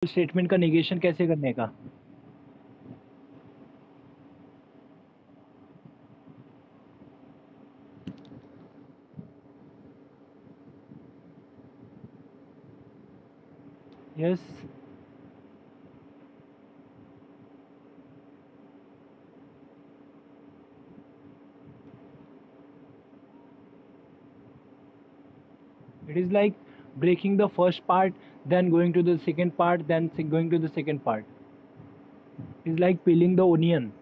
Statement का negation कैसे करने का। Yes it is like breaking the first part, then going to the second part, then going to the second part. It's like peeling the onion.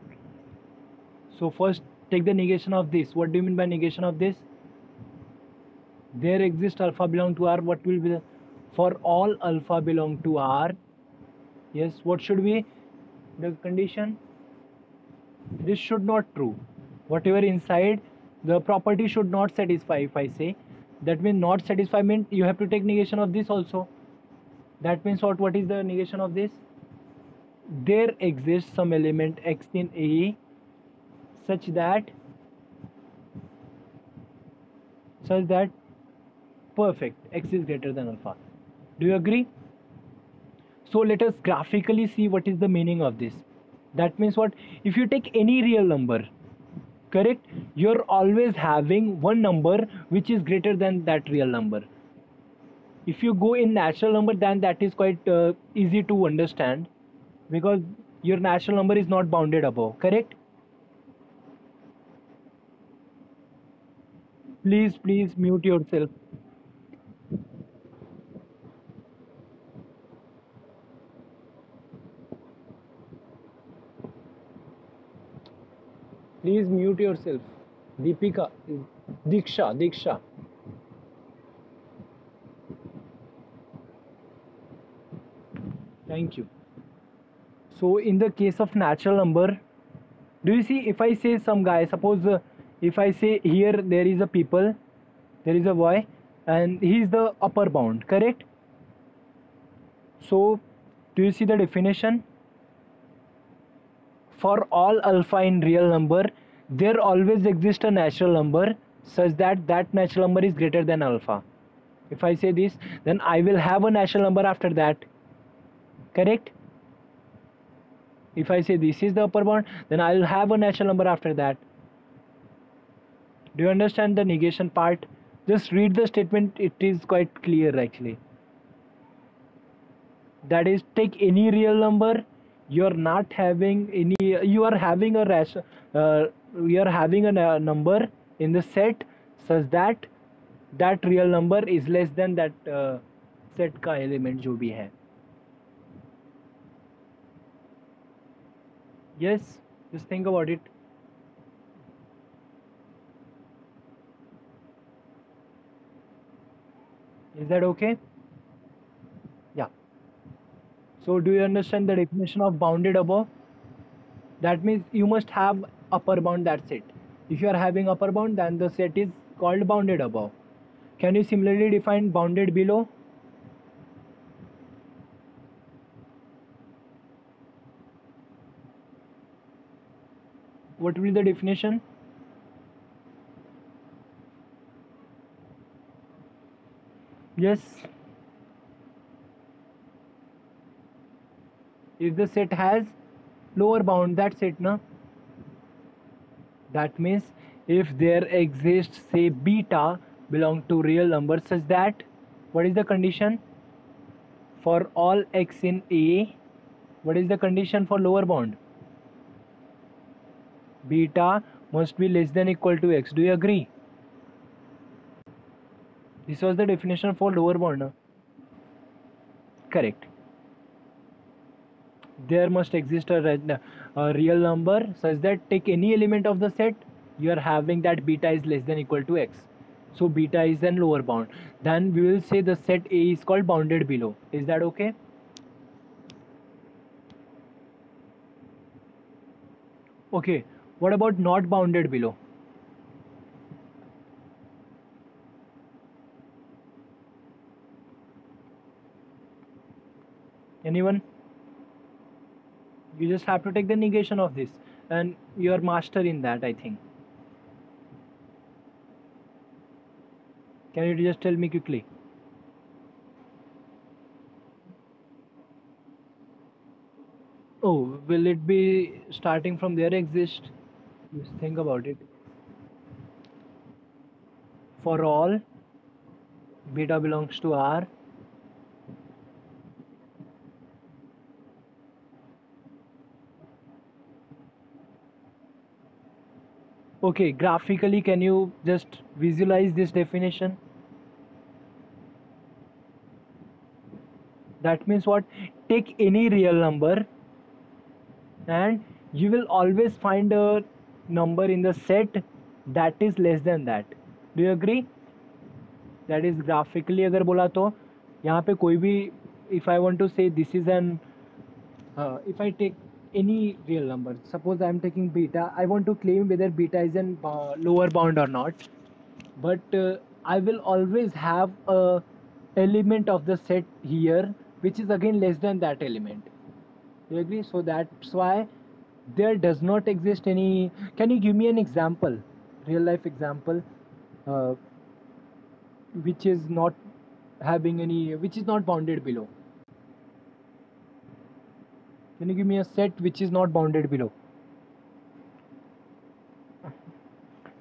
So first take the negation of this. What do you mean by negation of this? There exists alpha belong to R. What will be the, for all alpha belong to R? Yes, what should be the condition? This should not true. Whatever inside the property should not satisfy. If I say that means not satisfy means you have to take negation of this also. That means what is the negation of this? There exists some element x in A such that perfect x is greater than alpha. Do you agree? So let us graphically see what is the meaning of this. That means what? If you take any real number, correct, you're always having one number which is greater than that real number. If you go in natural number, then that is quite easy to understand, because your natural number is not bounded above, correct? Please mute yourself. Please mute yourself. Deepika, Diksha. Thank you. So in the case of natural number, do you see, if I say some guy, suppose if I say here there is a people, there is a boy, and he is the upper bound, correct? So do you see the definition? For all alpha in real number, there always exists a natural number such that that natural number is greater than alpha. If I say this, then I will have a natural number after that, correct? If I say this is the upper bound, then I will have a natural number after that. Do you understand the negation part? Just read the statement, it is quite clear actually. That is, take any real number, you're not having any, you are having a you are having a number in the set such that that real number is less than that set का element जो भी है. Yes, just think about it. Is that okay? Yeah. So do you understand the definition of bounded above? That means you must have upper bound, that's it. If you are having upper bound, then the set is called bounded above. Can you similarly define bounded below? What will be the definition? Yes. If the set has lower bound, that's it, no? That means if there exists, say, beta belong to real numbers such that, what is the condition? For all x in A, what is the condition for lower bound? Beta must be less than equal to x. Do you agree? This was the definition for lower bound, no? Correct. There must exist a real number such that take any element of the set, you are having that beta is less than equal to x. So beta is then lower bound. Then we will say the set A is called bounded below. Is that okay? Okay. What about not bounded below? Anyone? You just have to take the negation of this, and you are master in that, I think. Can you just tell me quickly? Oh, will it be starting from there exist? Just think about it. For all, beta belongs to R. Okay, graphically, can you just visualize this definition? That means what? Take any real number and you will always find a number in the set that is less than that. Do you agree? That is graphically अगर बोला तो यहाँ पे कोई भी if I want to say this is an if I take any real number, suppose I am taking beta, I want to claim whether beta is an lower bound or not, but I will always have a element of the set here which is again less than that element. You agree? So that's why there does not exist any. Can you give me an example, real life example, uh, which is not having any, which is not bounded below? Can you give me a set which is not bounded below?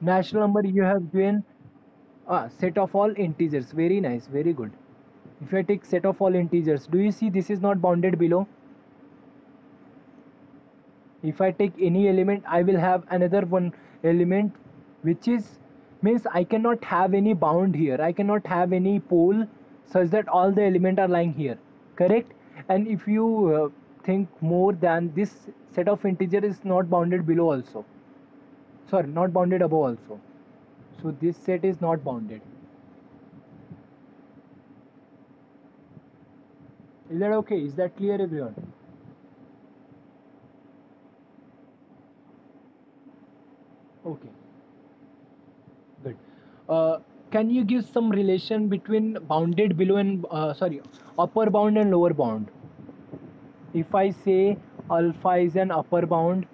Natural number you have given set of all integers. Very nice, very good. If I take set of all integers, do you see this is not bounded below? If I take any element, I will have another one element which is means I cannot have any bound here. I cannot have any pole such that all the element are lying here. Correct? And if you think more than this set of integer is not bounded below also. Sorry, not bounded above also. So this set is not bounded. Is that okay? Is that clear, everyone? Okay, good. Can you give some relation between bounded below and sorry, upper bound and lower bound? If I say alpha is an upper bound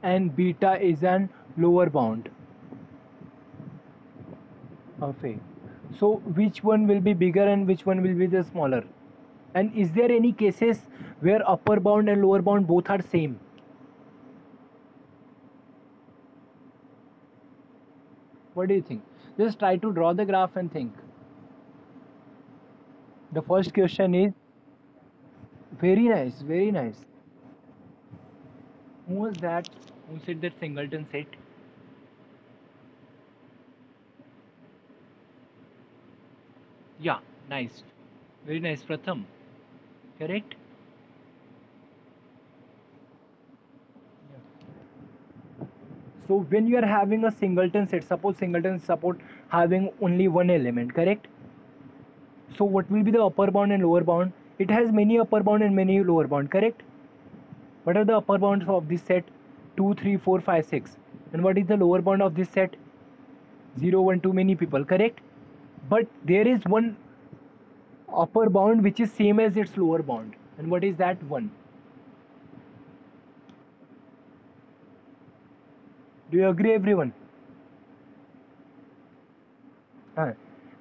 and beta is an lower bound of A, so which one will be bigger and which one will be the smaller? And is there any cases where upper bound and lower bound both are same? What do you think? Just try to draw the graph and think. The first question is very nice, very nice. Who was that? Who said that singleton set? Yeah, nice. Very nice, Pratham. Correct? So when you are having a singleton set, suppose singleton support having only one element, correct? So what will be the upper bound and lower bound? It has many upper bound and many lower bound, correct? What are the upper bounds of this set? 2, 3, 4, 5, 6. And what is the lower bound of this set? 0, 1, 2, many people, correct? But there is one upper bound which is same as its lower bound. And what is that one? Do you agree, everyone?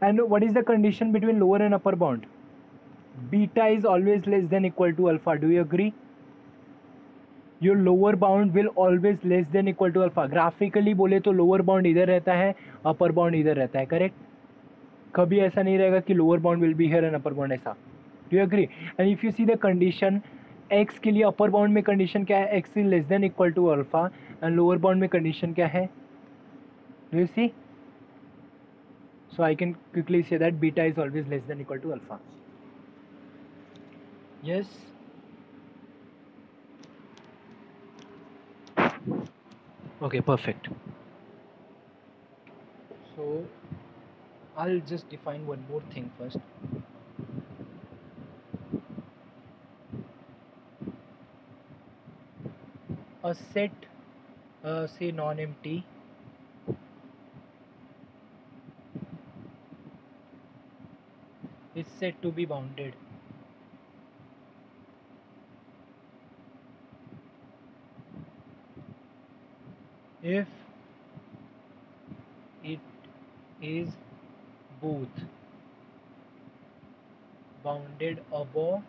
And what is the condition between lower and upper bound? Beta is always less than equal to alpha. Do you agree? Your lower bound will always less than equal to alpha. Graphically बोले तो lower bound इधर रहता है, upper bound इधर रहता है, correct? कभी ऐसा नहीं रहेगा कि lower bound will be here and upper bound ऐसा. Do you agree? And if you see the condition, x के लिए upper bound में condition क्या है? X is less than equal to alpha and lower bound में condition क्या है? Do you see? So I can quickly say that beta is always less than equal to alpha. Yes. Okay, perfect. So I'll just define one more thing first. A set, say non-empty, is said to be bounded if it is both bounded above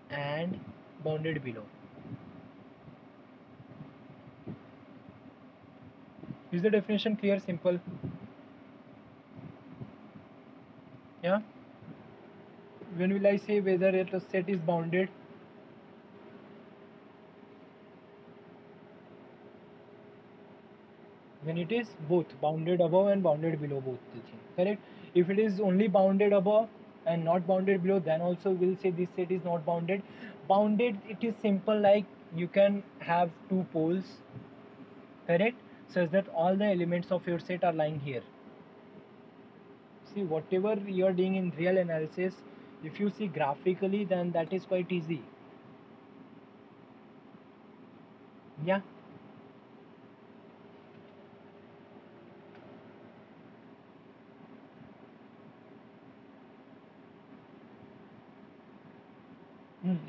and bounded below. Is the definition clear? Simple. Yeah. When will I say whether a set is bounded? When it is both bounded above and bounded below, both the thing. Correct. If it is only bounded above and not bounded below, then also we'll say this set is not bounded. Bounded, it is simple, like you can have two poles, correct, such that all the elements of your set are lying here. See, whatever you are doing in real analysis, if you see graphically, then that is quite easy. Yeah.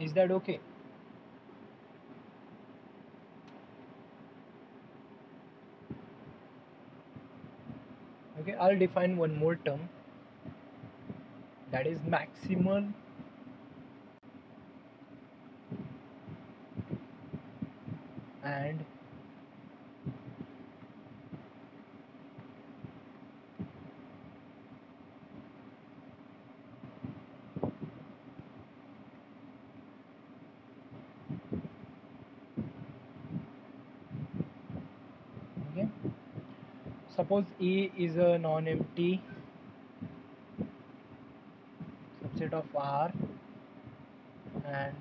Is that okay? Okay, I'll define one more term, that is maximal and okay. Suppose E is a non-empty subset of R, and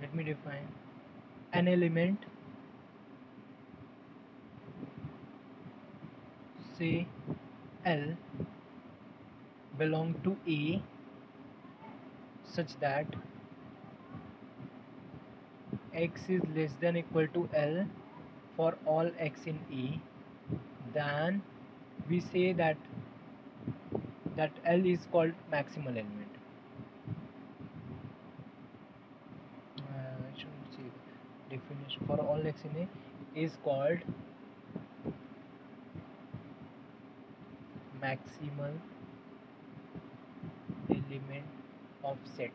let me define an element, say L, belong to A such that x is less than equal to L for all x in A, then we say that L is called maximal element. I shouldn't say definition for all x in A is called maximal element of set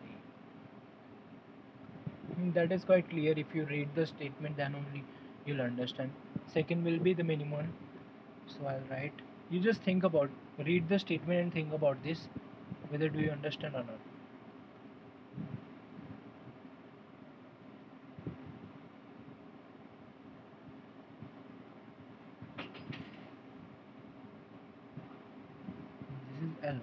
A. That is quite clear. If you read the statement, then only you'll understand. Second will be the minimum. So I'll write. You just think about, read the statement and think about this, whether do you understand or not. This is L.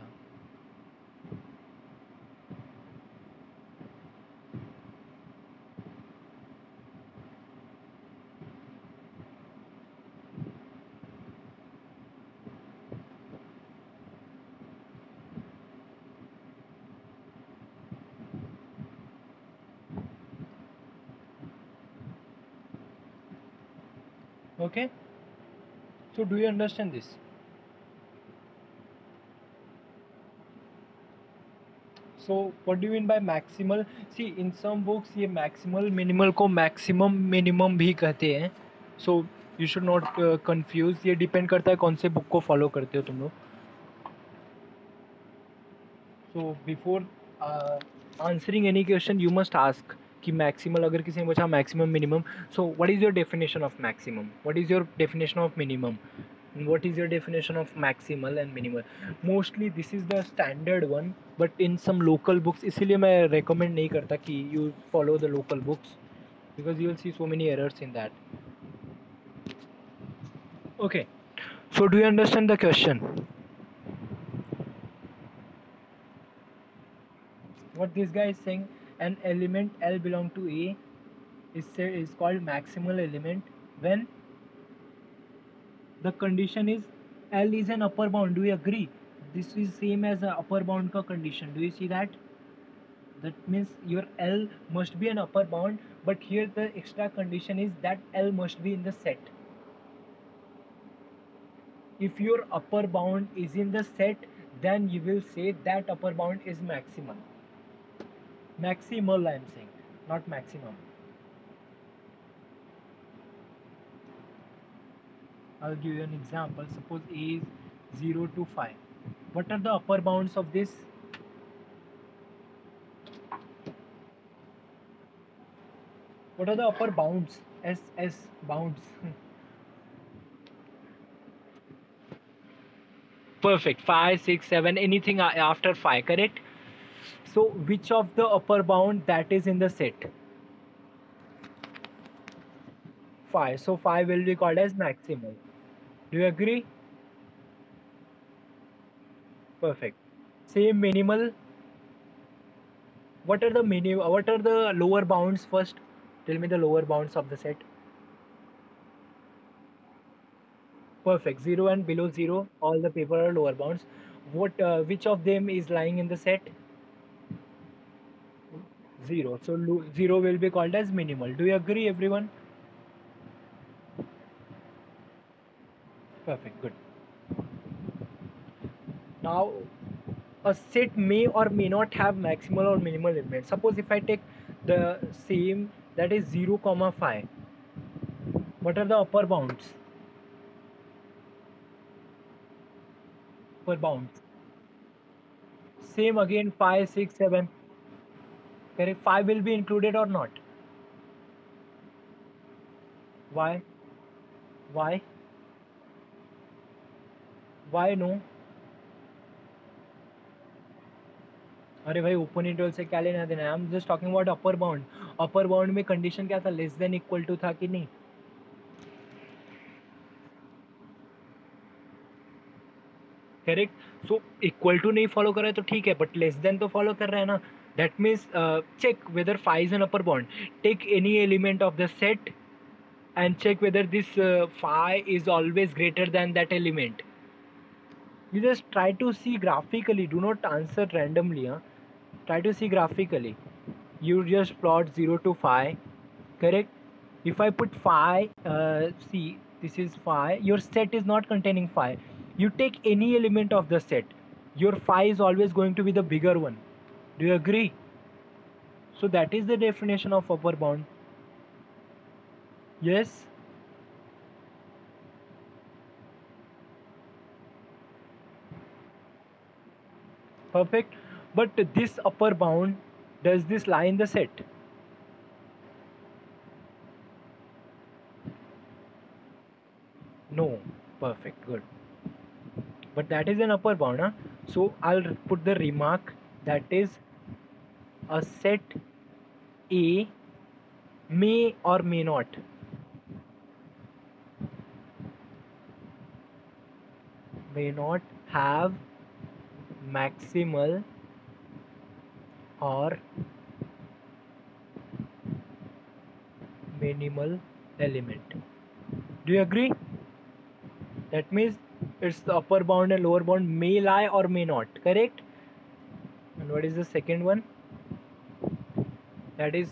Okay. So do you understand this? So what do you mean by maximal? See, in some books ये maximal minimal को maximum minimum भी कहते हैं. So you should not confuse. ये depend करता है कौन से book को follow करते हो तुम लोग. So before answering any question, you must ask कि maximal, अगर किसी ने पूछा maximum minimum, so what is your definition of maximum? What is your definition of minimum? What is your definition of maximal and minimal? Mostly this is the standard one, but in some local books, इसीलिए मैं recommend नहीं करता कि you follow the local books, because you will see so many errors in that. Okay, so do you understand the question? What this guy is saying, an element L belong to A is called maximal element when the condition is L is an upper bound. Do you agree? This is same as a upper bound ka condition. Do you see that? That means your L must be an upper bound, but here the extra condition is that L must be in the set. If your upper bound is in the set, then you will say that upper bound is maximal. Maximal I am saying, not maximum. I'll give you an example. Suppose A is 0 to 5. What are the upper bounds of this? What are the upper bounds? S bounds. Perfect. 5, 6, 7, anything after 5, correct? So which of the upper bound that is in the set? 5. So 5 will be called as maximal. Do you agree? Perfect. Same minimal. What are the lower bounds first? Tell me the lower bounds of the set. Perfect. 0 and below 0, all the people are lower bounds. Which of them is lying in the set? 0. So 0 will be called as minimal. Do you agree, everyone? Perfect. Good. Now, a set may or may not have maximal or minimal element. Suppose if I take the same, that is 0 comma 5. What are the upper bounds? Upper bounds. Same again, 5, 6, 7. Correct. 5 will be included or not? Why? Why? Why no? अरे भाई open interval से क्या लेना देना है? I am just talking about upper bound. Upper bound में condition क्या था? लेस देन इक्वल टू था कि नहीं? करेक्ट. सो इक्वल टू नहीं फॉलो कर रहा है तो ठीक है, बट लेस देन तो फॉलो कर रहा है ना. That means check whether five is an upper bound. Take any element of the set and check whether this phi is always greater than that element. You just try to see graphically, do not answer randomly. Huh? Try to see graphically. You just plot 0 to phi, correct? If I put phi, see, this is phi, your set is not containing phi. You take any element of the set, your phi is always going to be the bigger one. Do you agree? So that is the definition of upper bound. Yes. Perfect. But this upper bound, does this lie in the set? No. Perfect. Good. But that is an upper bound. Huh? So I'll put the remark that is a set A may or may not. May not have maximal or minimal element. Do you agree? That means it's the upper bound and lower bound may lie or may not. Correct? And what is the second one? That is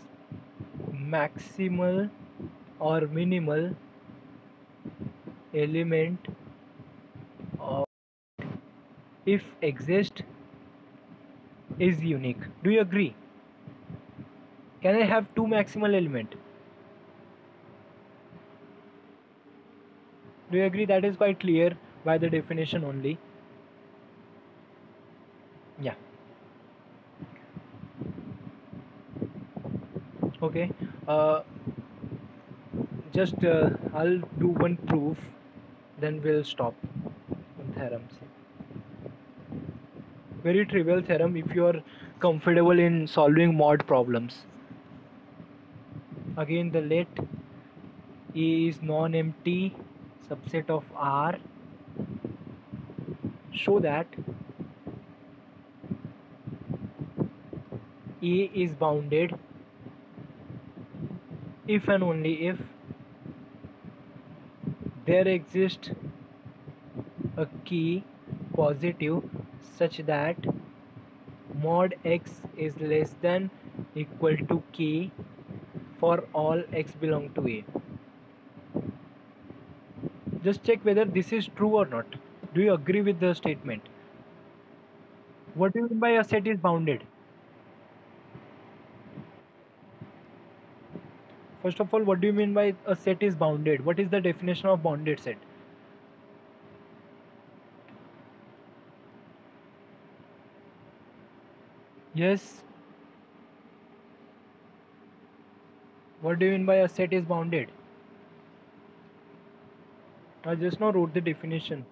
maximal or minimal element of if exist is unique. Do you agree? Can I have two maximal element? Do you agree? That is quite clear by the definition only. Yeah. Okay. Just I'll do one proof, then we'll stop on theorems. Very trivial theorem if you are comfortable in solving mod problems. Again, the let A is non-empty subset of R. Show that A is bounded if and only if there exists a key positive such that mod x is less than equal to k for all x belong to A. Just check whether this is true or not. Do you agree with the statement? What do you mean by a set is bounded? First of all, what do you mean by a set is bounded? What is the definition of bounded set? Yes. What do you mean by a set is bounded? I just now wrote the definition.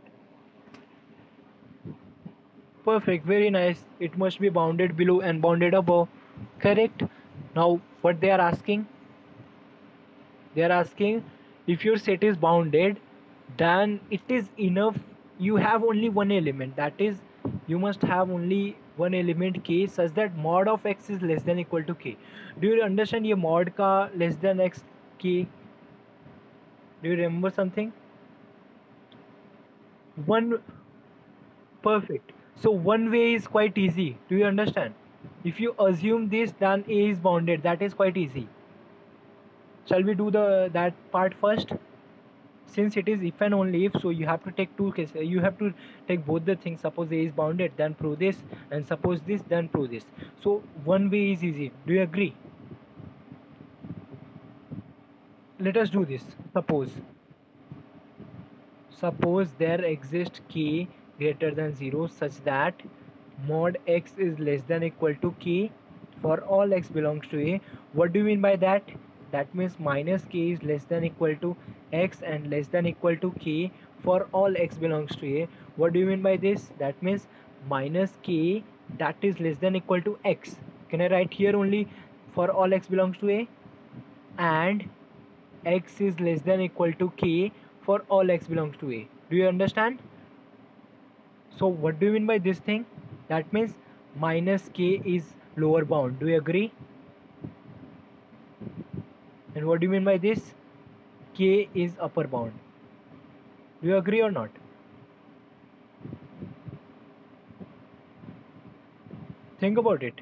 Perfect, very nice. It must be bounded below and bounded above. Correct. Now, what they are asking? They are asking if your set is bounded, then it is enough. You have only one element. That is, you must have only one element k such that mod of x is less than equal to k. Do you understand? ये mod का less than x k? Do you remember something? One. Perfect. So one way is quite easy. Do you understand? If you assume this, then A is bounded. That is quite easy. Shall we do the that part first? Since it is if and only if, so you have to take two cases. You have to take both the things. Suppose A is bounded, then prove this, and suppose this, then prove this. So one way is easy. Do you agree? Let us do this. Suppose there exists k greater than 0 such that mod x is less than equal to k for all x belongs to a. What do you mean by that? That means minus k is less than equal to x and less than equal to k for all x belongs to a. What do you mean by this? That means minus k that is less than equal to x. Can I write here only for all x belongs to a? And x is less than equal to k for all x belongs to a. Do you understand? So what do you mean by this thing? That means minus k is lower bound. Do you agree? And what do you mean by this? K is upper bound. Do you agree or not? Think about it.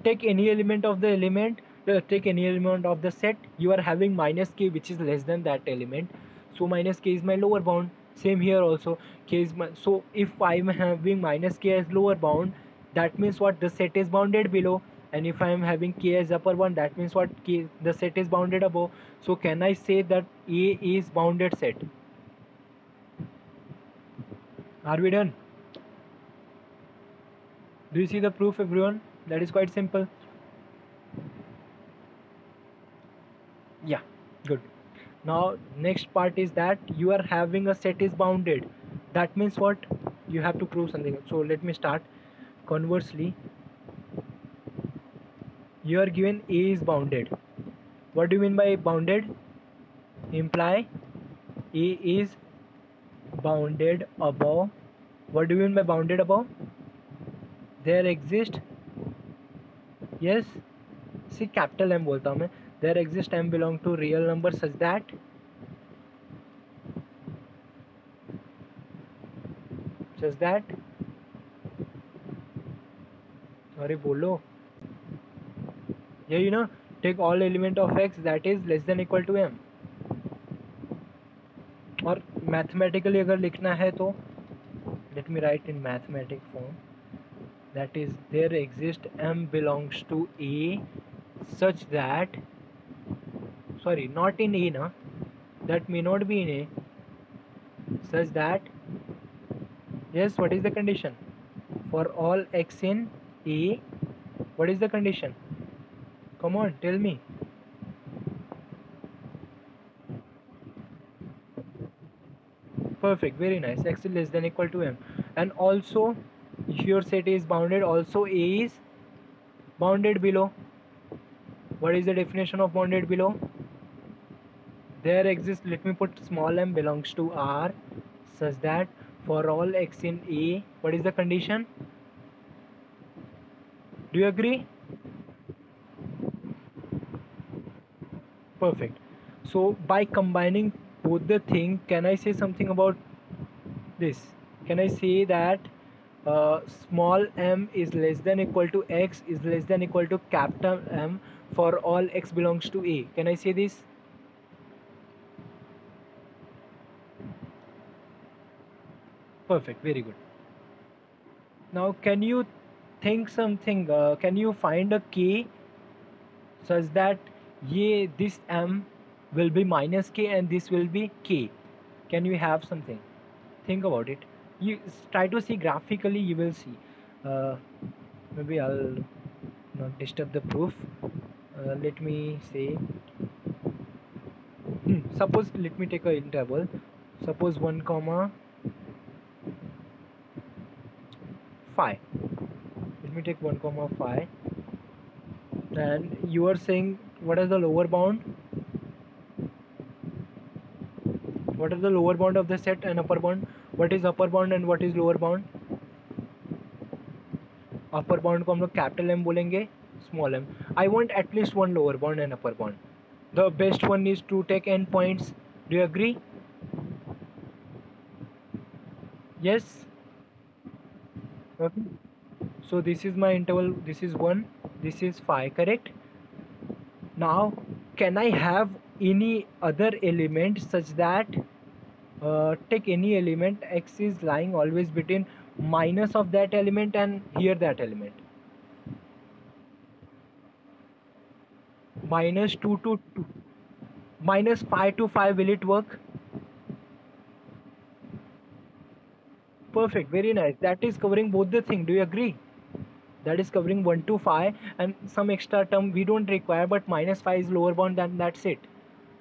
Take any element of the take any element of the set. You are having minus k which is less than that element. So minus k is my lower bound. Same here also. K is my, so if I am having minus k as lower bound, that means what? The set is bounded below. And if I am having k as upper one, that means what? K, the set is bounded above. So can I say that A is bounded set? Are we done? Do you see the proof, everyone? That is quite simple. Yeah, good. Now next part is that you are having a set is bounded. That means what? You have to prove something. So let me start. Conversely, you are given A is bounded. What do you mean by bounded? Imply A is bounded above. What do you mean by bounded above? There exist, yes, see capital M बोलता हूँ मैं. There exist M belong to real number such that अरे बोलो यही ना. Take all element of x that is less than equal to m. और mathematically अगर लिखना है तो let me write in mathematic form. That is, there exists m belongs to A such that, sorry, not in A na, that may not be in A, such that, yes, what is the condition? For all x in A, what is the condition? Come on, tell me. Perfect, very nice. X is less than equal to m. And also, if your set is bounded, also A is bounded below. What is the definition of bounded below? There exists, let me put small m belongs to R such that for all x in A, what is the condition? Do you agree? Perfect. So by combining both the thing, can I say something about this? Can I say that small m is less than equal to x is less than equal to capital M for all x belongs to A? Can I say this? Perfect, very good. Now can you think something, can you find a k such that this m will be minus k and this will be k? Can you have something? Think about it. You try to see graphically, you will see. uh, Maybe I'll not disturb the proof. Let me say Suppose, let me take a interval. Suppose 1 comma 5. Let me take 1 comma 5. And you are saying, what is the lower bound? What is the lower bound of the set and upper bound? What is upper bound and what is lower bound? Upper bound को हम लोग capital M बोलेंगे, small m. I want at least one lower bound and upper bound. The best one is to take n points. Do you agree? Yes. Okay. So this is my interval. This is 1. This is 5. Correct. Now, can I have any other element such that take any element, x is lying always between minus of that element and here that element. Minus 2 to 2. Minus 5 to 5, will it work? Perfect, very nice. That is covering both the thing. Do you agree? That is covering 1 to 5 and some extra term we don't require, but minus 5 is lower bound, then that's it.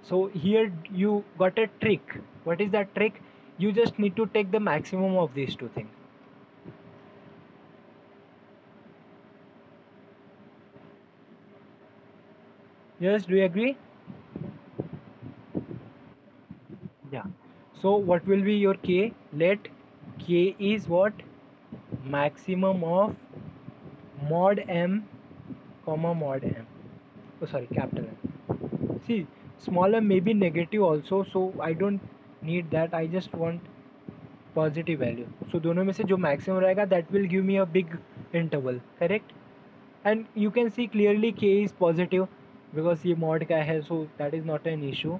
So here you got a trick. What is that trick? You just need to take the maximum of these two things. Yes, do you agree? Yeah. So what will be your k? Let k is what? Maximum of mod m comma mod m. Oh sorry, capital M. See, small m may be negative also, so I don't need that. I just want positive value. So दोनों में से जो maximum रहेगा that will give me a big interval. Correct. And you can see clearly K is positive because ये mod का है, so that is not an issue.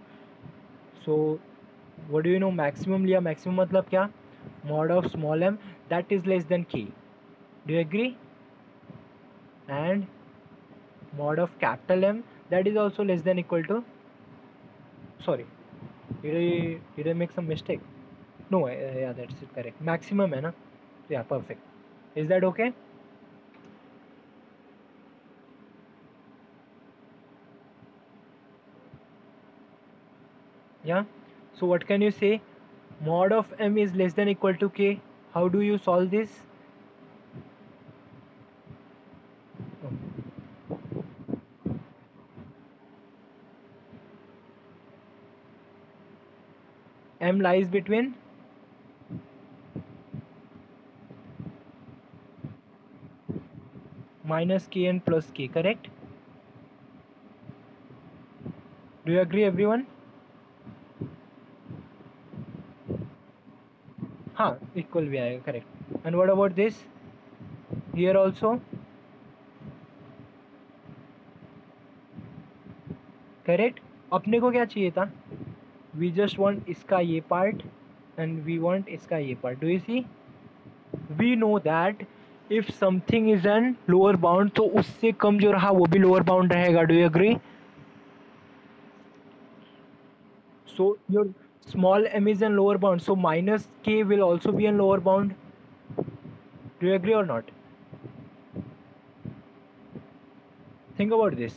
So what do you know, maximum लिया. Maximum मतलब क्या? Mod of small M that is less than K. Do you agree? And mod of capital M that is also less than equal to, sorry, did I make some mistake? No, yeah, that's it, correct. Maximum है ना? Yeah, perfect. Is that okay? Yeah. So what can you say? Mod of M is less than equal to K. How do you solve this? M lies between minus K and plus K, correct? Do you agree, everyone? हाँ, equal भी आएगा, correct. And what about this? Here also? Correct. अपने को क्या चाहिए था? We just want इसका ये part and we want इसका ये part. Do you see? We know that if something is an lower bound, तो उससे कम जो रहा वो भी lower bound रहेगा. Do you agree? So your small m is in lower bound, so minus k will also be in lower bound. Do you agree or not? Think about this.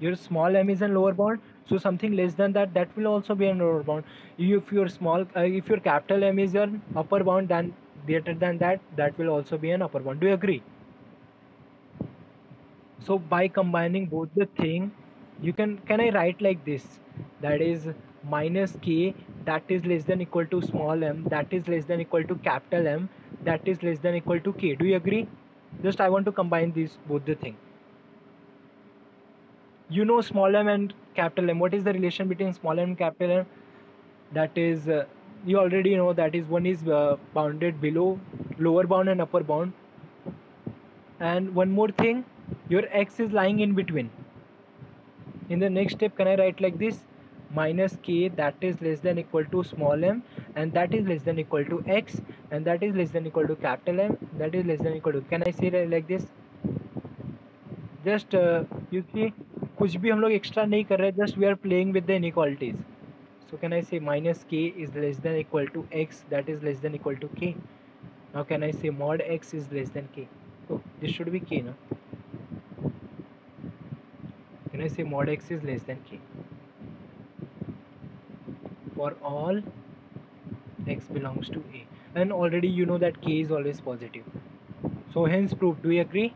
Your small m is in lower bound, so something less than that, that will also be in lower bound. If your if your capital M is your upper bound, then greater than that, that will also be an upper bound. Do you agree? So by combining both the thing, you can I write like this, that is minus k that is less than equal to small m that is less than equal to capital M that is less than equal to k. Do you agree? Just I want to combine these both the thing. You know small m and capital M. What is the relation between small m and capital M? That is you already know, that is one is bounded below lower bound and upper bound. And one more thing, your x is lying in between. In the next step, can I write like this? Minus k that is less than equal to small m and that is less than equal to x and that is less than equal to capital M that is less than equal to, can I say like this? Just you see, कुछ भी हम लोग extra नहीं कर रहे, just we are playing with the inequalities. So can I say minus k is less than equal to x that is less than equal to k. Now can I say mod x is less than k? So this should be k, no? Can I say mod x is less than k? for all x belongs to A, and already you know that K is always positive. So hence proved. Do you agree?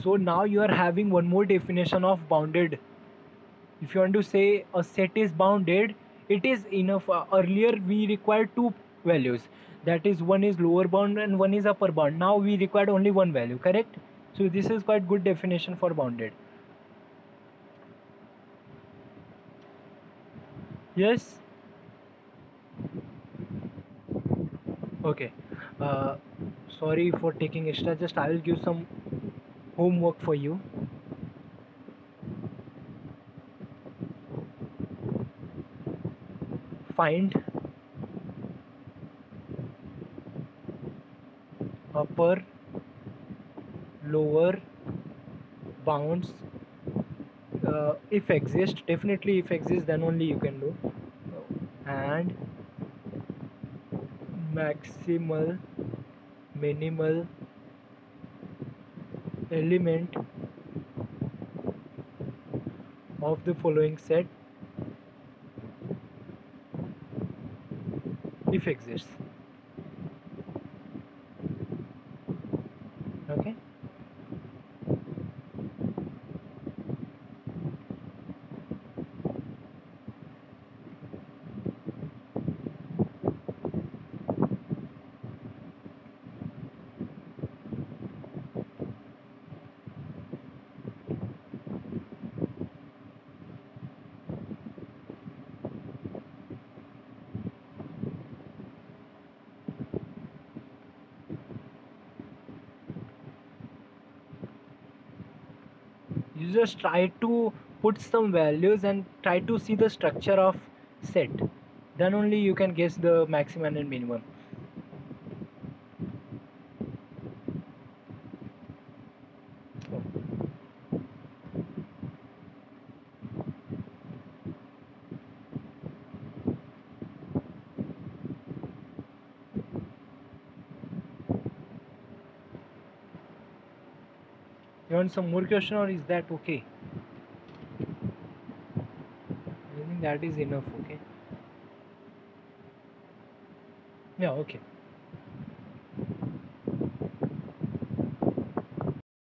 So now you are having one more definition of bounded. If you want to say a set is bounded, it is enough. Earlier we required two values, that is one is lower bound and one is upper bound. Now we required only one value, correct? So this is quite good definition for bounded. Yes. Okay. uh, Sorry for taking extra, just I will give some homework for you. Find upper lower bounds, if exist, definitely if exist then only you can do, and maximal minimal element of the following set if exists. Okay. You just try to put some values and try to see the structure of set, then only you can guess the maximum and minimum. Oh, you want some more question or is that okay? I think that is enough. Okay. Yeah, okay.